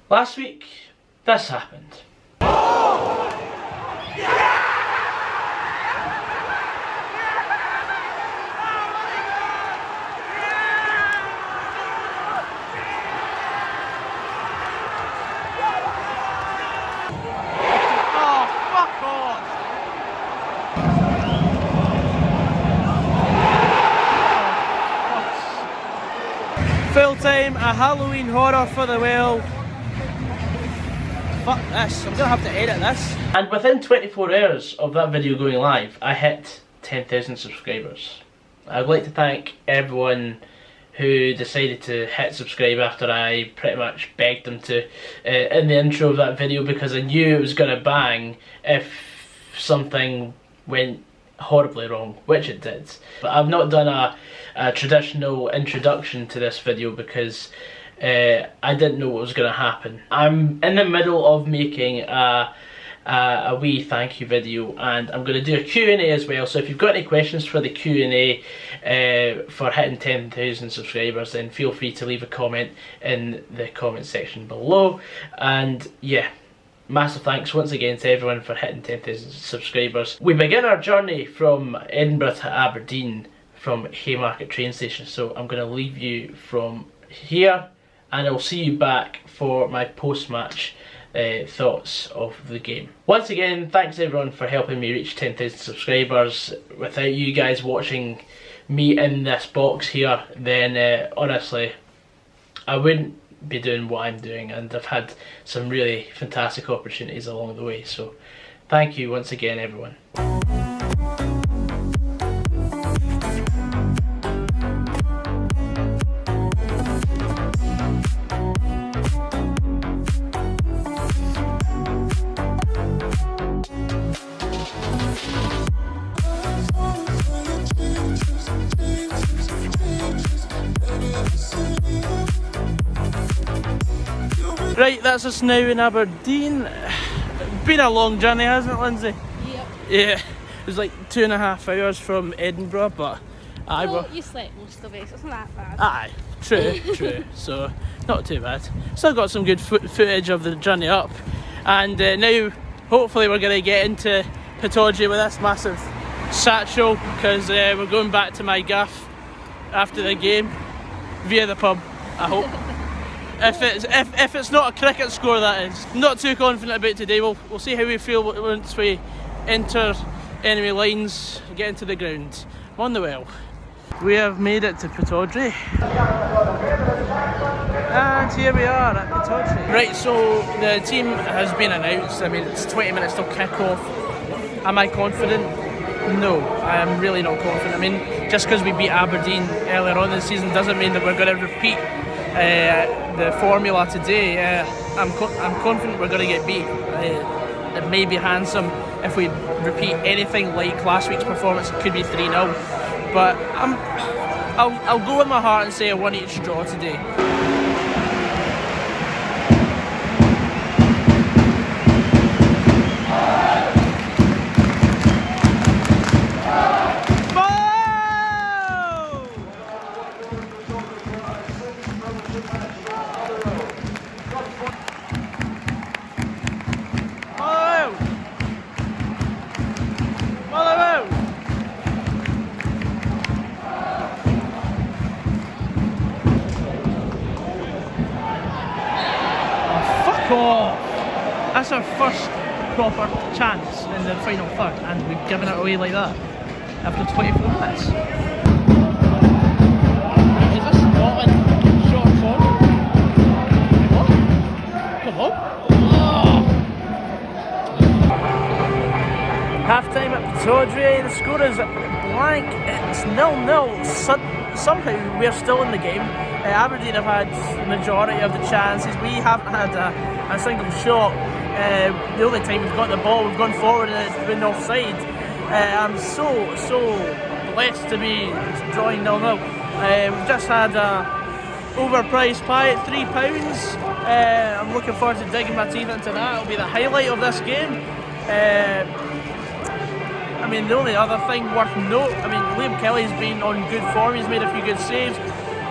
Last week, this happened. Full time, a Halloween horror for the well. Fuck this, I'm gonna have to edit this. And within 24 hours of that video going live, I hit 10,000 subscribers. I'd like to thank everyone who decided to hit subscribe after I pretty much begged them to in the intro of that video, because I knew it was gonna bang if something went horribly wrong, which it did. But I've not done a traditional introduction to this video because I didn't know what was going to happen. I'm in the middle of making a wee thank you video, and I'm going to do a Q&A as well. So if you've got any questions for the Q&A for hitting 10,000 subscribers, then feel free to leave a comment in the comment section below. And yeah, massive thanks once again to everyone for hitting 10,000 subscribers. We begin our journey from Edinburgh to Aberdeen from Haymarket train station, so I'm going to leave you from here and I'll see you back for my post-match thoughts of the game. Once again, thanks everyone for helping me reach 10,000 subscribers. Without you guys watching me in this box here, then honestly I wouldn't be doing what I'm doing, and I've had some really fantastic opportunities along the way, so thank you once again everyone. Right, that's us now in Aberdeen. Been a long journey, hasn't it, Lindsay? Yep. Yeah, it was like 2.5 hours from Edinburgh, but well, you slept most of it, so it's not that bad. Aye, true, so not too bad. Still got some good footage of the journey up, and now hopefully we're going to get into Pittodrie with this massive satchel, because we're going back to my gaff after the game via the pub, I hope. If it's not a cricket score, that is. Not too confident about today. We'll see how we feel once we enter enemy lines and get into the ground. On the well. We have made it to Pittodrie. And here we are at Pittodrie. Right, so the team has been announced. I mean, it's 20 minutes till kick-off. Am I confident? No, I am really not confident. I mean, just because we beat Aberdeen earlier on this season doesn't mean that we're going to repeat the formula today. I'm confident we're going to get beat. It may be handsome if we repeat anything like last week's performance. It could be 3-0, but I'll go with my heart and say a 1-1 draw today. That's our first proper chance in the final third, and we've given it away like that after 24 minutes. Is this not in short form? What? Come on. Oh. Half time at Pittodrie, the score is blank, it's 0-0. Somehow we're still in the game. Aberdeen have had the majority of the chances. We haven't had a single shot. The only time we've got the ball, we've gone forward and it's been offside. I'm so blessed to be drawing 0-0. We've just had a overpriced pie at £3. I'm looking forward to digging my teeth into that. It'll be the highlight of this game. I mean, the only other thing worth note, I mean, Liam Kelly's been on good form. He's made a few good saves.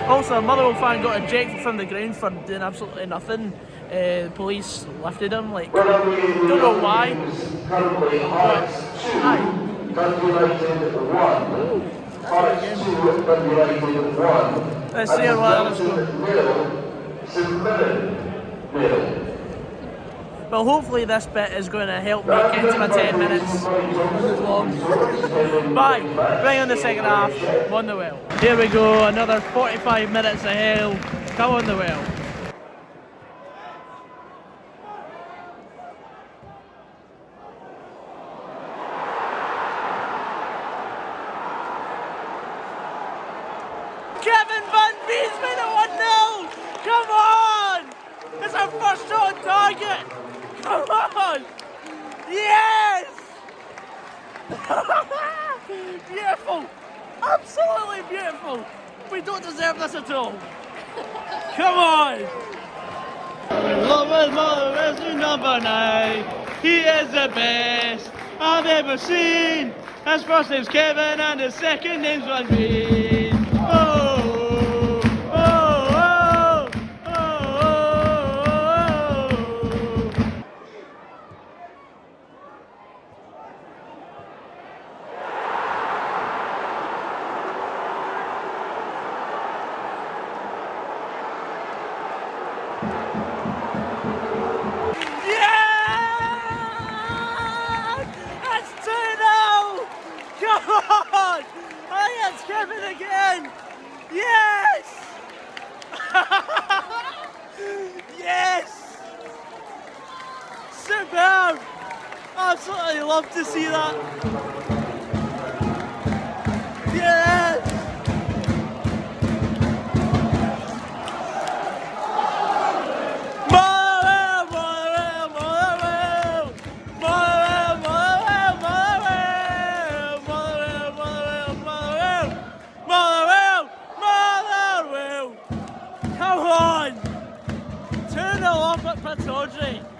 Also, a Motherwell fan got ejected from the ground for doing absolutely nothing. The police lifted him, like, don't know why. But, aye. Let's see how well it's going. Well, hopefully this bit is going to help me get to my 10 minutes on the vlog. Bye! Bring on the second half, Motherwell. Here we go, another 45 minutes of hell. Come on the well. Kevin Van Bees made it 1-0! Come on! It's our first shot on target! Come on! Yes! Beautiful! Absolutely beautiful! We don't deserve this at all! Come on! Love Motherwell number 9. He is the best I've ever seen. His first name's Kevin and his second name's Van Bees. Kevin again! Yes! Yes! Superb! Absolutely love to see that. Yes!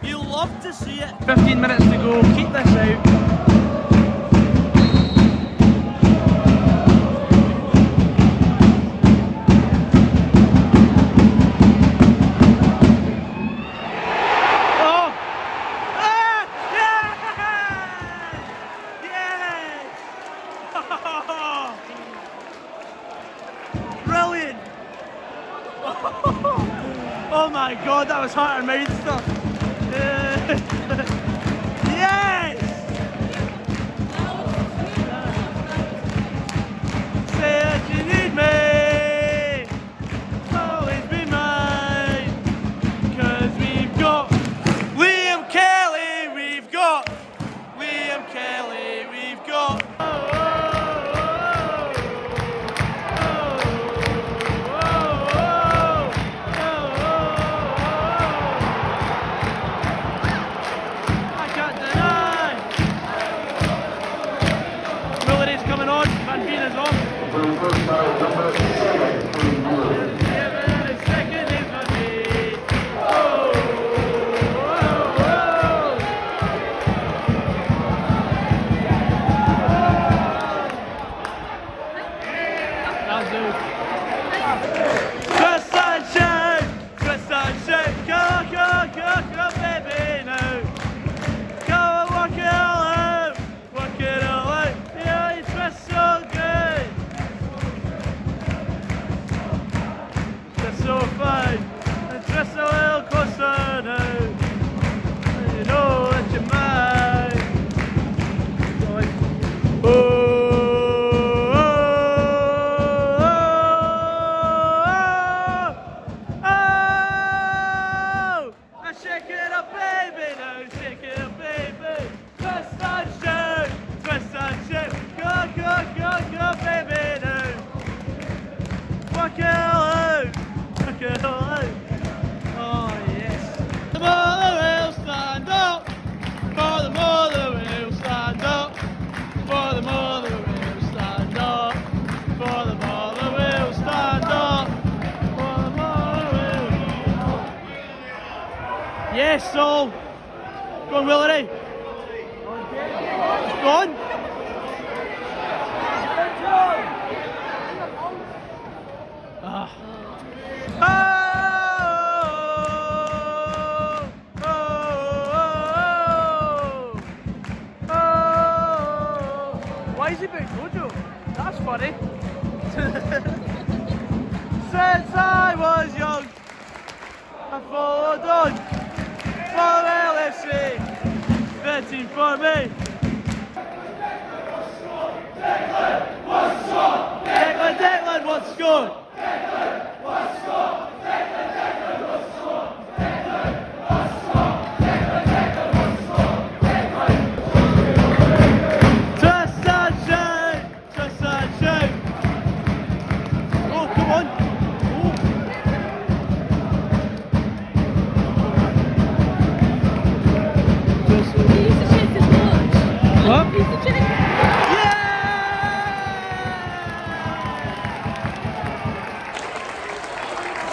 You love to see it. 15 minutes to go, keep this out. Oh! Ah! Yes! Yes! Brilliant! Oh my god, that was heart and mouth stuff. Yes! Say that you need me, always be mine. 'Cause we've got Liam Kelly, we've got Liam Kelly, we've got yes, so go on, Willie. Go on. Ah. funny. Since I was young, I followed on. Motherwell FC, the team for me. Declan, what score? Trust and shout. Oh, come on. He used to check his watch. What? He used to check.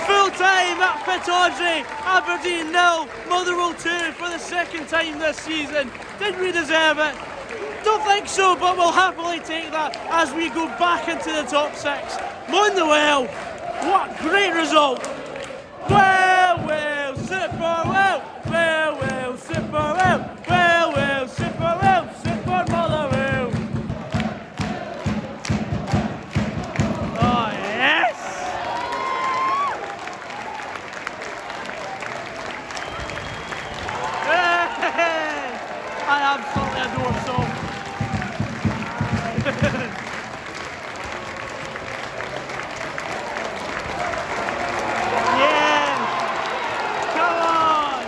Full time at Pittodrie, Aberdeen 0, Motherwell 2 for the second time this season. Did we deserve it? Don't think so, but we'll happily take that as we go back into the top 6. Motherwell, what great result! Well, super well, super well, super Motherwell. Oh yes! I absolutely adore song. Yes! Come on!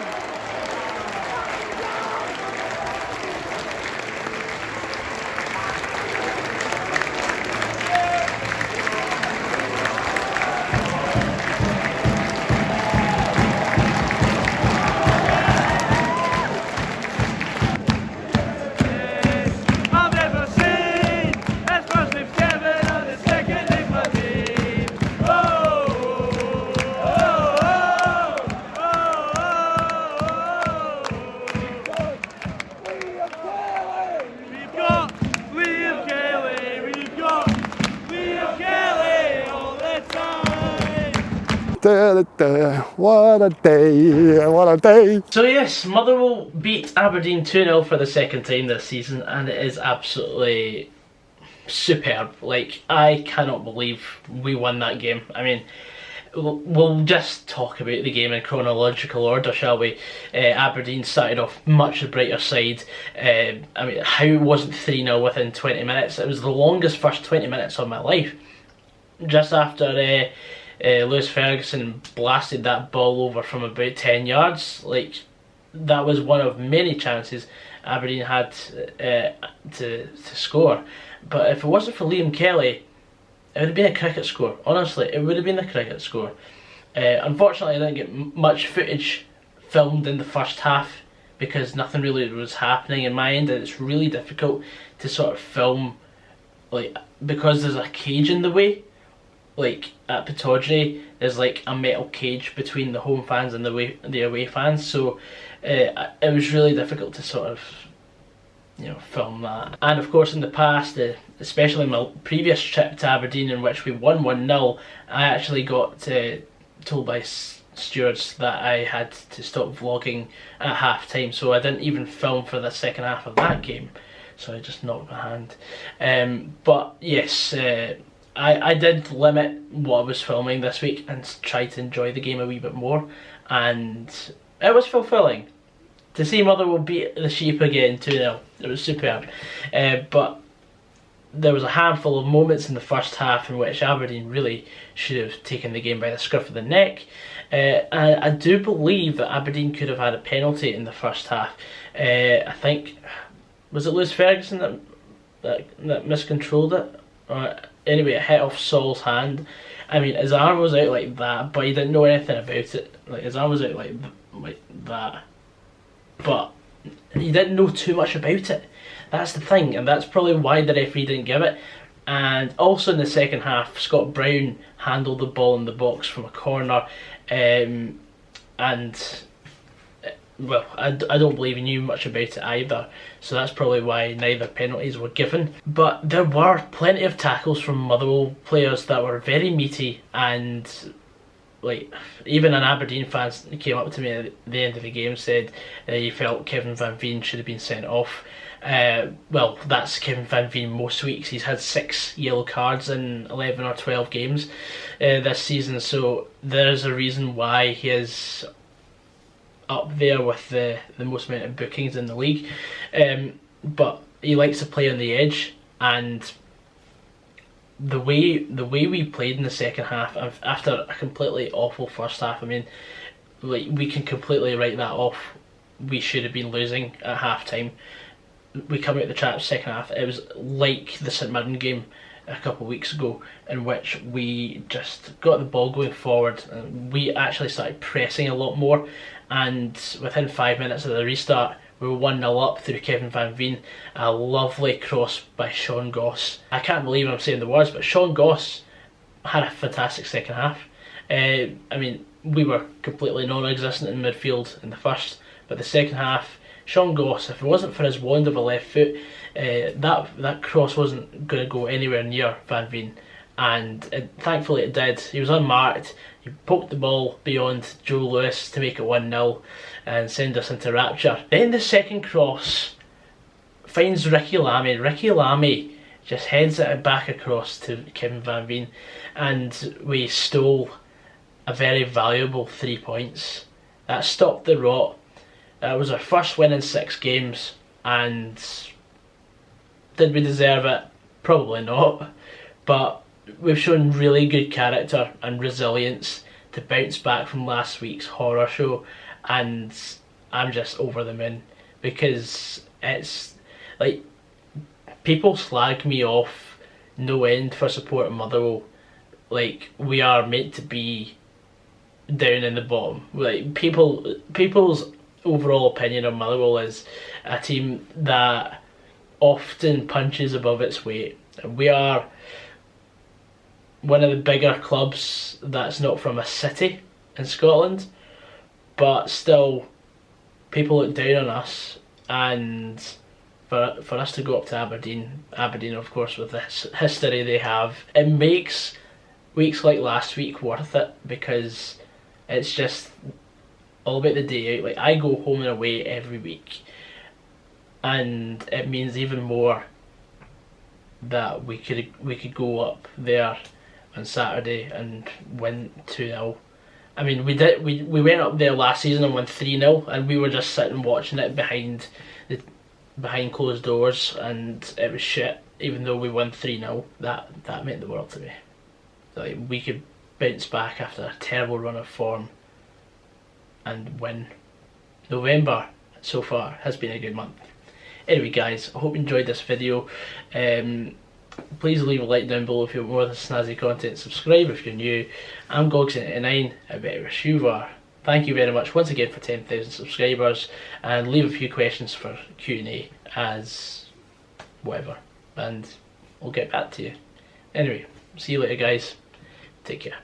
I've never seen as much as Kevin on the second in my team. We've got Liam Kelly all the time. What a day, what a day. So yes, Motherwell beat Aberdeen 2-0 for the second time this season, and it is absolutely superb. Like, I cannot believe we won that game. I mean, we'll just talk about the game in chronological order, shall we? Aberdeen started off much the brighter side. I mean, how wasn't 3-0 within 20 minutes? It was the longest first 20 minutes of my life. Just after Lewis Ferguson blasted that ball over from about 10 yards, like, that was one of many chances Aberdeen had to score. But if it wasn't for Liam Kelly, it would have been a cricket score. Honestly, it would have been a cricket score. Unfortunately, I didn't get much footage filmed in the first half because nothing really was happening in my end, and it's really difficult to sort of film, like, because there's a cage in the way. Like at Pittodrie, there's like a metal cage between the home fans and the away fans, so it was really difficult to sort of, you know, film that. And of course in the past, especially my previous trip to Aberdeen in which we won 1-0, I actually got told by stewards that I had to stop vlogging at half time, so I didn't even film for the second half of that game, so I just knocked my hand. But yes, I did limit what I was filming this week and try to enjoy the game a wee bit more, and it was fulfilling to see Motherwell beat the Sheep again 2-0. It was superb. But there was a handful of moments in the first half in which Aberdeen really should have taken the game by the scruff of the neck. And I do believe that Aberdeen could have had a penalty in the first half. I think, was it Lewis Ferguson that miscontrolled it? Anyway, it hit off Saul's hand. I mean, his arm was out like that, but he didn't know anything about it. Like, his arm was out like that, but he didn't know too much about it. That's the thing, and that's probably why the referee didn't give it. And also in the second half, Scott Brown handled the ball in the box from a corner, and well, I don't believe he knew much about it either, so that's probably why neither penalties were given. But there were plenty of tackles from Motherwell players that were very meaty, and like, even an Aberdeen fan came up to me at the end of the game, said he felt Kevin Van Veen should have been sent off. Well, that's Kevin Van Veen most weeks. He's had 6 yellow cards in 11 or 12 games this season, so there's a reason why he is up there with the most amount of bookings in the league. But he likes to play on the edge, and the way we played in the second half after a completely awful first half, I mean, like, we can completely write that off. We should have been losing at half time. We come out the trap second half. It was like the St Mirren game a couple of weeks ago, in which we just got the ball going forward. We actually started pressing a lot more, and within 5 minutes of the restart, we were 1-0 up through Kevin Van Veen. A lovely cross by Sean Goss. I can't believe I'm saying the words, but Sean Goss had a fantastic second half. I mean, we were completely non-existent in midfield in the first, but the second half, Sean Goss, if it wasn't for his wand of a left foot, that cross wasn't going to go anywhere near Van Veen, and thankfully it did. He was unmarked. He poked the ball beyond Joe Lewis to make it 1-0 and send us into rapture. Then the second cross finds Ricky Lamy. Ricky Lamy just heads it back across to Kevin Van Veen, and we stole a very valuable 3 points. That stopped the rot. That was our first win in 6 games, and did we deserve it? Probably not, but we've shown really good character and resilience to bounce back from last week's horror show, and I'm just over the moon, because it's like, people slag me off no end for supporting Motherwell. Like, we are meant to be down in the bottom. Like, people's overall opinion of Motherwell is a team that often punches above its weight. We are one of the bigger clubs that's not from a city in Scotland, but still people look down on us, and for us to go up to Aberdeen of course with this history they have, it makes weeks like last week worth it, because it's just all about the day out. Like, I go home and away every week, and it means even more that we could go up there on Saturday and win 2-0. I mean, we went up there last season and won 3-0, and we were just sitting watching it behind closed doors, and it was shit. Even though we won 3-0, that meant the world to me. Like, we could bounce back after a terrible run of form and win. November so far has been a good month. Anyway guys, I hope you enjoyed this video. Please leave a like down below if you want more of this snazzy content. Subscribe if you're new. I'm goggsysaan. I bet wish you were. Thank you very much once again for 10,000 subscribers, and leave a few questions for Q&A as whatever, and we'll get back to you. Anyway, see you later guys. Take care.